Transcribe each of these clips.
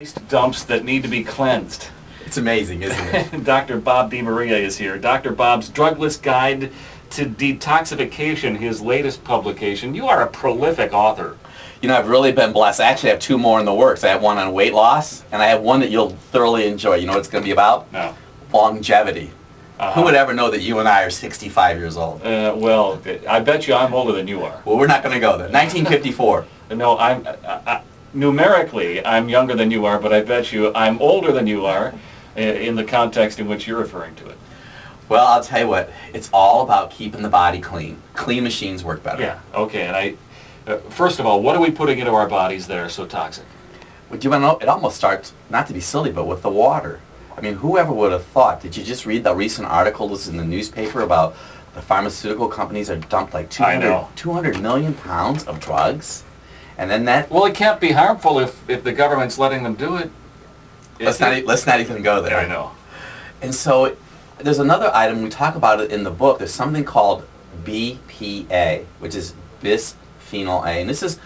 Waste dumps that need to be cleansed. It's amazing, isn't it? Dr. Bob DeMaria is here. Dr. Bob's Drugless Guide to Detoxification, his latest publication. You are a prolific author. You know, I've really been blessed. I actually have two more in the works. I have one on weight loss, and I have one that you'll thoroughly enjoy. You know what it's going to be about? No. Longevity. Who would ever know that you and I are 65 years old? Well, I bet you I'm older than you are. Well, we're not going to go there. 1954. No, numerically, I'm younger than you are, but I bet you I'm older than you are in the context in which you're referring to it. Well, I'll tell you what. It's all about keeping the body clean. Clean machines work better. Yeah, okay. And first of all, what are we putting into our bodies that are so toxic? Well, do you want to know? It almost starts, not to be silly, but with the water. I mean, whoever would have thought? Did you just read the recent articles in the newspaper about the pharmaceutical companies are dumped like 200 million pounds of drugs? And then that... Well, it can't be harmful if the government's letting them do it. Let's not even go there. I know. And so there's another item, we talk about it in the book. There's something called BPA, which is bisphenol A. And this is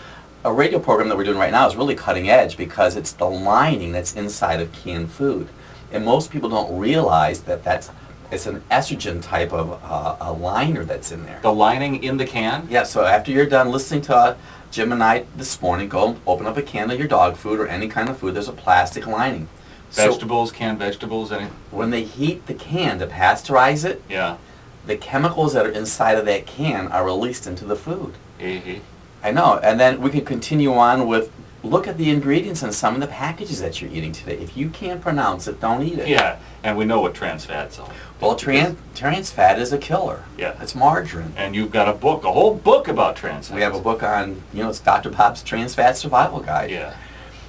a radio program that we're doing right now is really cutting edge because it's the lining that's inside of canned food. And most people don't realize that it's an estrogen type of a liner that's in there. The lining in the can? Yeah, so after you're done listening to Jim and I this morning, go open up a can of your dog food or any kind of food. There's a plastic lining. Vegetables, canned vegetables, anything? When they heat the can to pasteurize it, yeah, the chemicals that are inside of that can are released into the food. Mm-hmm. I know, and then we could continue on with, look at the ingredients in some of the packages that you're eating today. If you can't pronounce it, don't eat it. Yeah, and we know what trans fats are. Well, trans fat is a killer. Yeah. It's margarine. And you've got a book, a whole book about trans fats. We have a book on, it's Dr. Bob's Trans Fat Survival Guide. Yeah.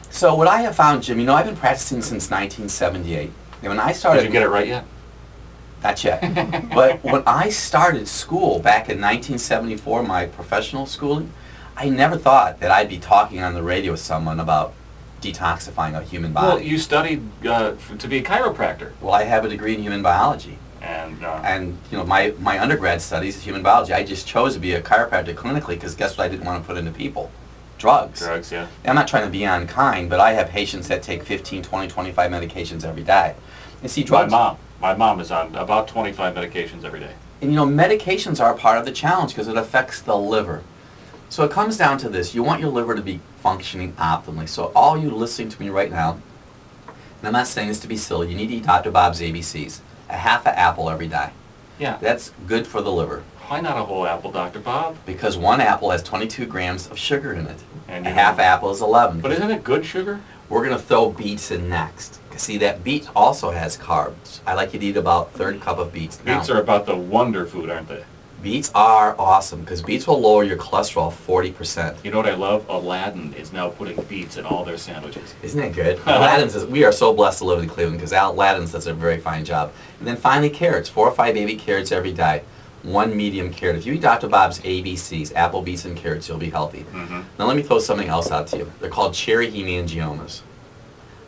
So what I have found, Jim, I've been practicing since 1978. And when I started... Did you get it right yet? Not yet. But when I started school back in 1974, my professional schooling, I never thought that I'd be talking on the radio with someone about detoxifying a human body. Well, you studied to be a chiropractor. Well, I have a degree in human biology. And my undergrad studies is human biology. I just chose to be a chiropractor clinically because guess what I didn't want to put into people? Drugs. Drugs, yeah. I'm not trying to be unkind, but I have patients that take 15, 20, 25 medications every day. And see, drugs... My mom is on about 25 medications every day. And medications are part of the challenge because it affects the liver. So it comes down to this. You want your liver to be functioning optimally. So all you listening to me right now, and I'm not saying this to be silly, you need to eat Dr. Bob's ABCs. A half an apple every day. Yeah. That's good for the liver. Why not a whole apple, Dr. Bob? Because one apple has 22 grams of sugar in it. And a half apple is 11. But isn't it good sugar? We're going to throw beets in next. See, that beet also has carbs. I like you to eat about a third cup of beets. Beets are about the wonder food, aren't they? Beets are awesome because beets will lower your cholesterol 40%. You know what I love? Aladdin is now putting beets in all their sandwiches. Isn't that good? Aladdin's we are so blessed to live in Cleveland because Aladdin's does a very fine job. And then finally carrots, 4 or 5 baby carrots every day. 1 medium carrot. If you eat Dr. Bob's ABCs, apple, beets, and carrots, you'll be healthy. Mm-hmm. Now let me throw something else out to you. They're called cherry hemangiomas.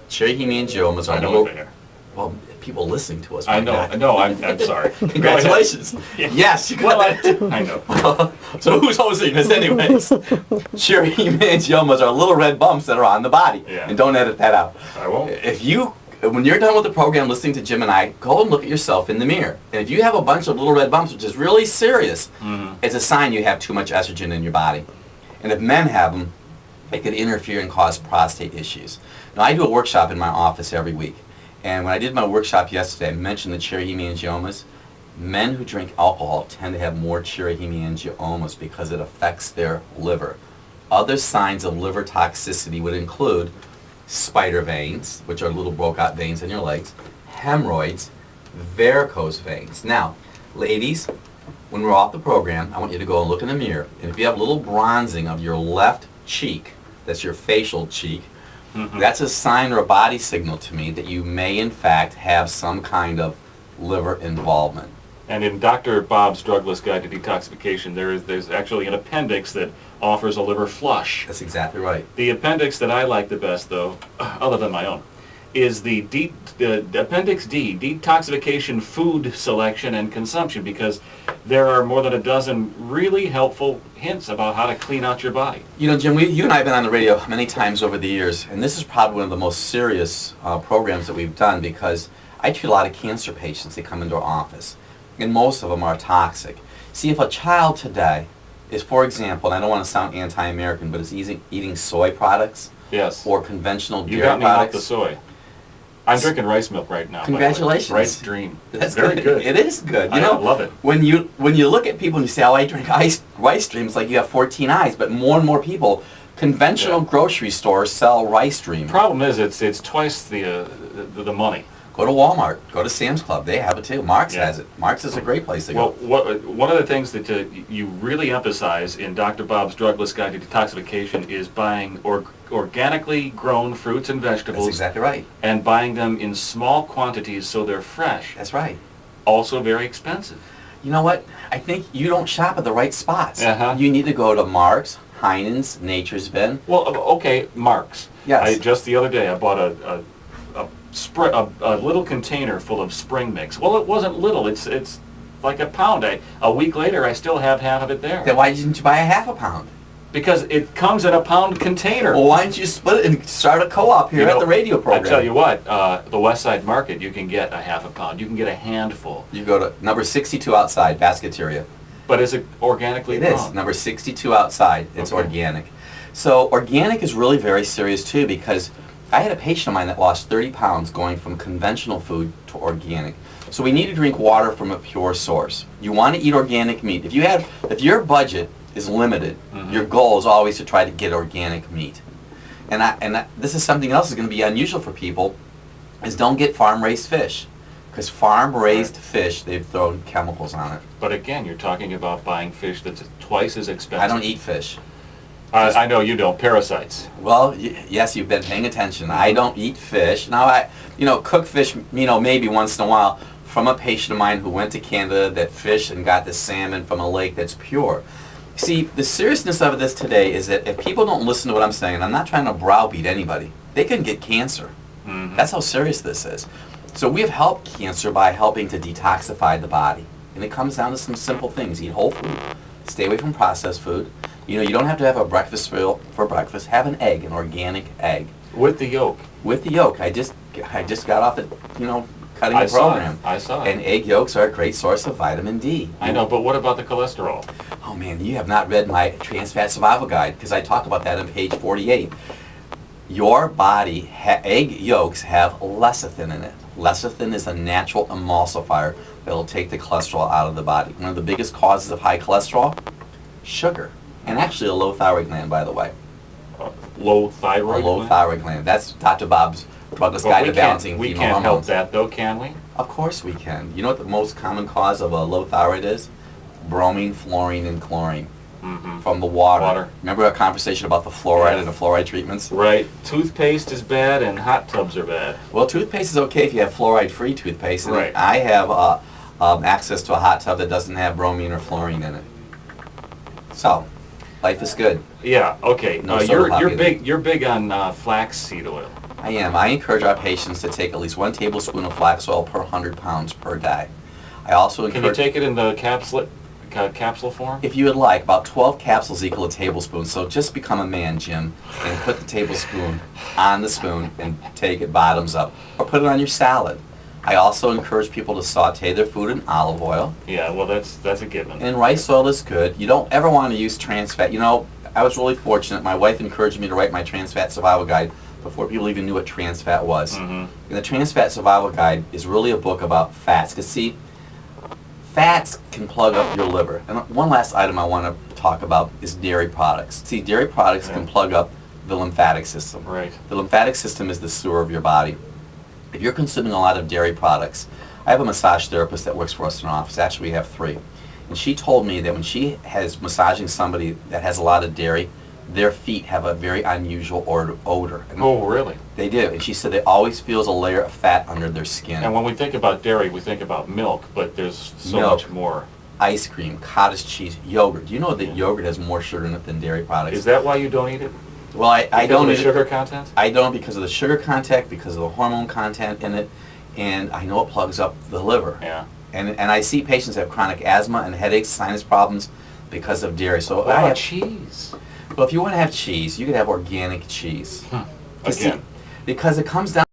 Cherry hemangiomas are what they are. Well, people listening to us. I know. No, I'm sorry. Congratulations. Yes, you got that. I know. So who's hosting this anyways? Cherry hemangiomas are little red bumps that are on the body. Yeah. And don't edit that out. I won't. When you're done with the program listening to Jim and I, go and look at yourself in the mirror. And if you have a bunch of little red bumps, which is really serious, it's a sign you have too much estrogen in your body. And if men have them, it could interfere and cause prostate issues. Now, I do a workshop in my office every week. And when I did my workshop yesterday, I mentioned the cherry hemangiomas. Men who drink alcohol tend to have more cherry hemangiomas because it affects their liver. Other signs of liver toxicity would include spider veins, which are little broke out veins in your legs, hemorrhoids, varicose veins. Now, ladies, when we're off the program, I want you to go and look in the mirror. And if you have a little bronzing of your left cheek, that's your facial cheek, that's a sign or a body signal to me that you may in fact have some kind of liver involvement. And in Dr. Bob's Drugless Guide to Detoxification, there's actually an appendix that offers a liver flush. That's exactly right. The appendix that I like the best, though, other than my own, is the Appendix D, detoxification food selection and consumption, because there are more than a dozen really helpful hints about how to clean out your body. You know, Jim, you and I have been on the radio many times over the years, and this is probably one of the most serious programs that we've done, because I treat a lot of cancer patients that come into our office, and most of them are toxic. See, if a child today is, for example, and I don't want to sound anti-American, but is eating soy products, yes, or conventional dairy you got me products. off the soy. I'm drinking rice milk right now. Congratulations. Rice Dream. That's very good. It is good. You I know, love it. When you look at people and you say, "Oh, I drink rice Dream," it's like you have 14 eyes. But more and more people, conventional grocery stores sell Rice Dream. Problem is, it's twice the money. Go to Walmart. Go to Sam's Club. They have it too. Mark's has it. Mark's is a great place to go. Well, one of the things that you really emphasize in Dr. Bob's Drugless Guide to Detoxification is buying organically grown fruits and vegetables. That's exactly right. And buying them in small quantities so they're fresh. That's right. Also very expensive. You know what? I think you don't shop at the right spots. Uh-huh. You need to go to Mark's, Heinen's, Nature's Bin. Well, okay, Mark's. Yes. Just the other day I bought a little container full of spring mix. Well, it wasn't little. It's like a pound. A week later, I still have half of it there. Then why didn't you buy a half a pound? Because it comes in a pound container. Well, why don't you split it and start a co-op here at the radio program? I tell you what, the West Side Market, you can get a half a pound. You can get a handful. You go to number 62 outside, Basketeria. But is it organically grown? It is. Number 62 outside. It's organic. So organic is really very serious too, because I had a patient of mine that lost 30 pounds going from conventional food to organic. So we need to drink water from a pure source. You want to eat organic meat. If your budget is limited, your goal is always to try to get organic meat. And this is something else that's going to be unusual for people, is don't get farm-raised fish. Because farm-raised fish, they've thrown chemicals on it. But again, you're talking about buying fish that's twice as expensive. I don't eat fish. I know you don't. Parasites. Well, yes, you've been paying attention. I don't eat fish. Now, cook fish, maybe once in a while, from a patient of mine who went to Canada that fished and got the salmon from a lake that's pure. See, the seriousness of this today is that if people don't listen to what I'm saying, I'm not trying to browbeat anybody, they can get cancer. That's how serious this is. So we have helped cancer by helping to detoxify the body. And it comes down to some simple things. Eat whole food. Stay away from processed food. You don't have to have a breakfast for breakfast. Have an egg, an organic egg. With the yolk. With the yolk. I just got off the, cutting the program. I saw it. And egg yolks are a great source of vitamin D. I know, but what about the cholesterol? Oh man, you have not read my Trans Fat Survival Guide, because I talk about that on page 48. Your body, egg yolks have lecithin in it. Lecithin is a natural emulsifier that will take the cholesterol out of the body. One of the biggest causes of high cholesterol? Sugar. And actually a low thyroid gland, by the way. Low thyroid gland? A low thyroid gland. That's Dr. Bob's Drugless Guide to Balancing We Female can't Hormones. help that, though, can we? Of course we can. You know what the most common cause of a low thyroid is? Bromine, fluorine, and chlorine. From the water. Remember our conversation about the fluoride and the fluoride treatments? Right. Toothpaste is bad and hot tubs are bad. Well, toothpaste is okay if you have fluoride-free toothpaste. And right. I have access to a hot tub that doesn't have bromine or fluorine in it. So, life is good. Yeah. Okay. No you're big on flaxseed oil. I am. I encourage our patients to take at least 1 tablespoon of flax oil per 100 pounds per day. I also encourage... Can you take it in the capsule form? If you would like, about 12 capsules equal a tablespoon. So just become a man, Jim, and put the tablespoon on the spoon and take it bottoms up. Or put it on your salad. I also encourage people to saute their food in olive oil. Yeah, well, that's a given. And rice oil is good. You don't ever want to use trans fat. I was really fortunate. My wife encouraged me to write my Trans Fat Survival Guide before people even knew what trans fat was. And the Trans Fat Survival Guide is really a book about fats. Because see, fats can plug up your liver. And one last item I want to talk about is dairy products. See, dairy products can plug up the lymphatic system. Right. The lymphatic system is the sewer of your body. If you're consuming a lot of dairy products, I have a massage therapist that works for us in our office. Actually, we have 3. And she told me that when she has massaging somebody that has a lot of dairy, their feet have a very unusual odor. And oh, really? They do. And she said it always feels a layer of fat under their skin. And when we think about dairy, we think about milk, but there's so much more. Ice cream, cottage cheese, yogurt. Do you know that yogurt has more sugar in it than dairy products? Is that why you don't eat it? Well, I Because don't of the eat it- sugar content? I don't because of the sugar content, because of the hormone content in it, and I know it plugs up the liver. Yeah. And I see patients have chronic asthma and headaches, sinus problems because of dairy. So What I about have, cheese? well, if you want to have cheese, you could have organic cheese. You see, Again. because it comes down